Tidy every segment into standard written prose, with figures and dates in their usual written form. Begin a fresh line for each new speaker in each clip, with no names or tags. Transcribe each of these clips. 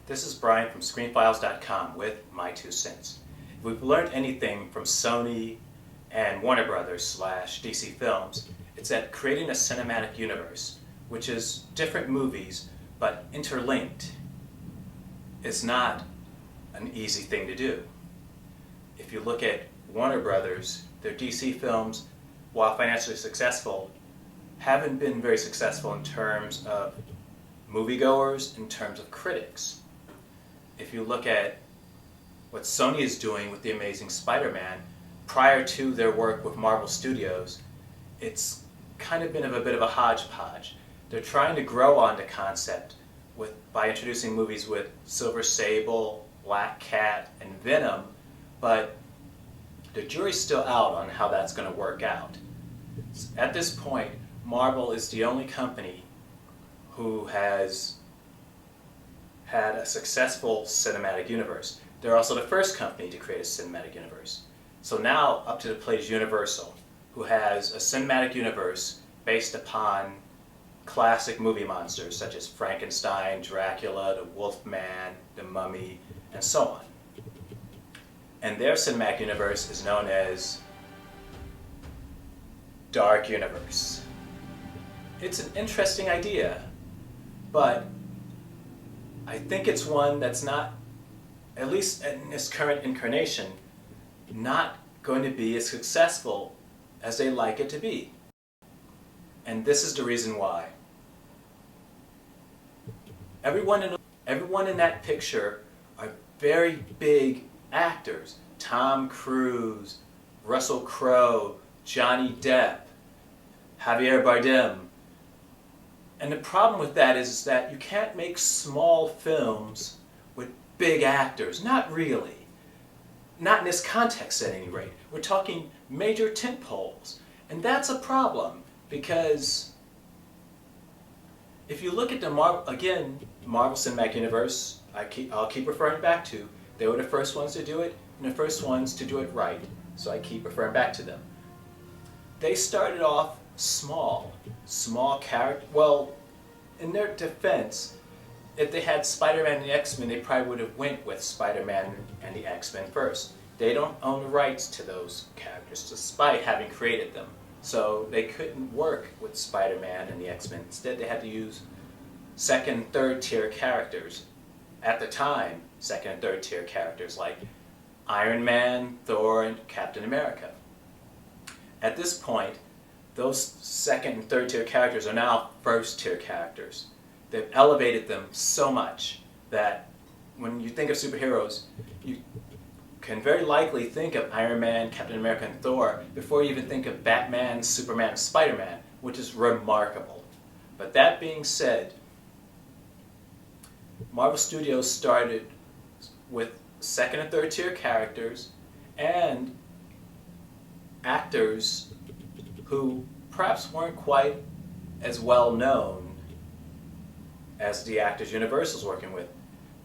This is Brian from ScreenFiles.com with my 2 cents. If we've learned anything from Sony and Warner Brothers / DC Films, it's that creating a cinematic universe, which is different movies but interlinked, is not an easy thing to do. If you look at Warner Brothers, their DC films, while financially successful, haven't been very successful in terms of moviegoers, in terms of critics. If you look at what Sony is doing with The Amazing Spider-Man, prior to their work with Marvel Studios, it's kind of been a bit of a hodgepodge. They're trying to grow on the concept by introducing movies with Silver Sable, Black Cat, and Venom, but the jury's still out on how that's going to work out. At this point, Marvel is the only company who has had a successful cinematic universe. They're also the first company to create a cinematic universe. So now up to the plate is Universal, who has a cinematic universe based upon classic movie monsters such as Frankenstein, Dracula, the Wolfman, the Mummy, and so on. And their cinematic universe is known as Dark Universe. It's an interesting idea, but I think it's one that's not, at least in its current incarnation, not going to be as successful as they like it to be. And this is the reason why. Everyone in that picture are very big actors. Tom Cruise, Russell Crowe, Johnny Depp, Javier Bardem. And the problem with that is that you can't make small films with big actors. Not really. Not in this context at any rate. We're talking major tentpoles. And that's a problem because if you look at the Marvel Cinematic Universe, I'll keep referring back to, they were the first ones to do it and the first ones to do it right. So I keep referring back to them. They started off small character. Well, in their defense, if they had Spider-Man and the X-Men, they probably would have went with Spider-Man and the X-Men first. They don't own the rights to those characters, despite having created them. So they couldn't work with Spider-Man and the X-Men. Instead, they had to use second, third tier characters. At the time, second and third tier characters like Iron Man, Thor, and Captain America. At this point, those second and third tier characters are now first tier characters. They've elevated them so much that when you think of superheroes, you can very likely think of Iron Man, Captain America, and Thor before you even think of Batman, Superman, and Spider-Man, which is remarkable. But that being said, Marvel Studios started with second and third tier characters and actors who perhaps weren't quite as well known as the actors Universal's working with.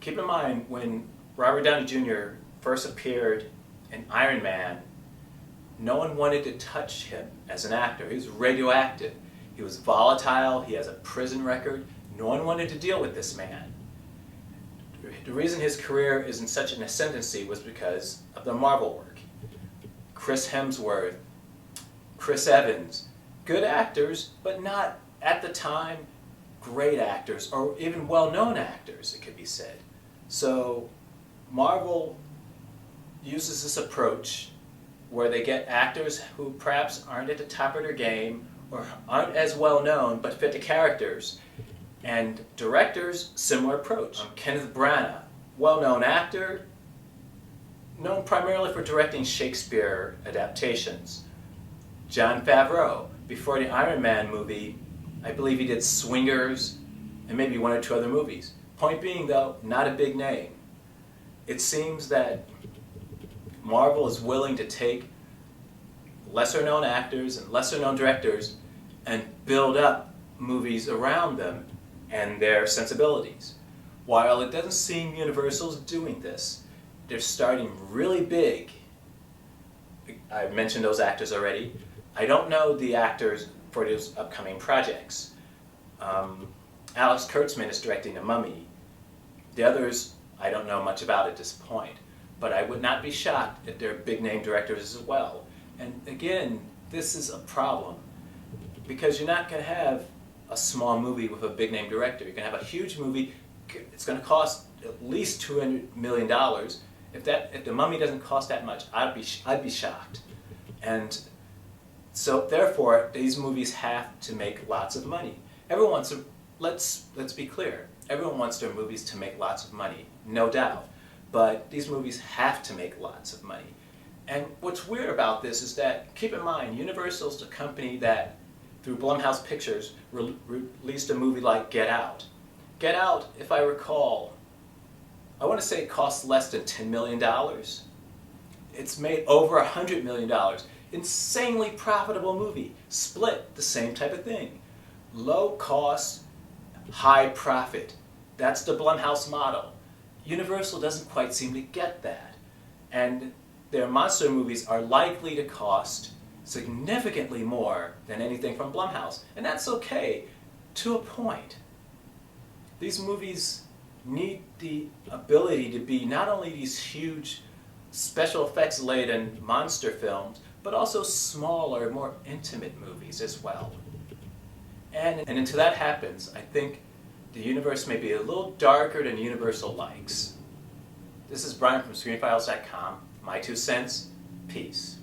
Keep in mind, when Robert Downey Jr. first appeared in Iron Man, no one wanted to touch him as an actor. He was radioactive. He was volatile. He has a prison record. No one wanted to deal with this man. The reason his career is in such an ascendancy was because of the Marvel work. Chris Hemsworth, Chris Evans, good actors, but not, at the time, great actors, or even well-known actors, it could be said. So Marvel uses this approach where they get actors who perhaps aren't at the top of their game or aren't as well-known but fit the characters. And directors, similar approach. Kenneth Branagh, well-known actor, known primarily for directing Shakespeare adaptations. Jon Favreau, before the Iron Man movie, I believe he did Swingers and maybe 1 or 2 other movies. Point being though, not a big name. It seems that Marvel is willing to take lesser known actors and lesser known directors and build up movies around them and their sensibilities. While it doesn't seem Universal's doing this, they're starting really big. I've mentioned those actors already. I don't know the actors for those upcoming projects. Alex Kurtzman is directing The Mummy. The others, I don't know much about at this point, but I would not be shocked if they're big name directors as well. And again, this is a problem because you're not going to have a small movie with a big name director. You're going to have a huge movie. It's going to cost at least $200 million. If the Mummy doesn't cost that much, I'd be shocked. And so therefore, these movies have to make lots of money. Everyone wants to, let's be clear, everyone wants their movies to make lots of money, no doubt. But these movies have to make lots of money. And what's weird about this is that, keep in mind, Universal's the company that, through Blumhouse Pictures, released a movie like Get Out. Get Out, if I recall, I want to say it cost less than $10 million. It's made over $100 million. Insanely profitable movie. Split, the same type of thing. Low cost, high profit. That's the Blumhouse model. Universal doesn't quite seem to get that. And their monster movies are likely to cost significantly more than anything from Blumhouse. And that's okay, to a point. These movies need the ability to be not only these huge special effects laden monster films, but also smaller, more intimate movies as well. And until that happens, I think the universe may be a little darker than Universal likes. This is Brian from ScreenFiles.com. My 2 cents. Peace.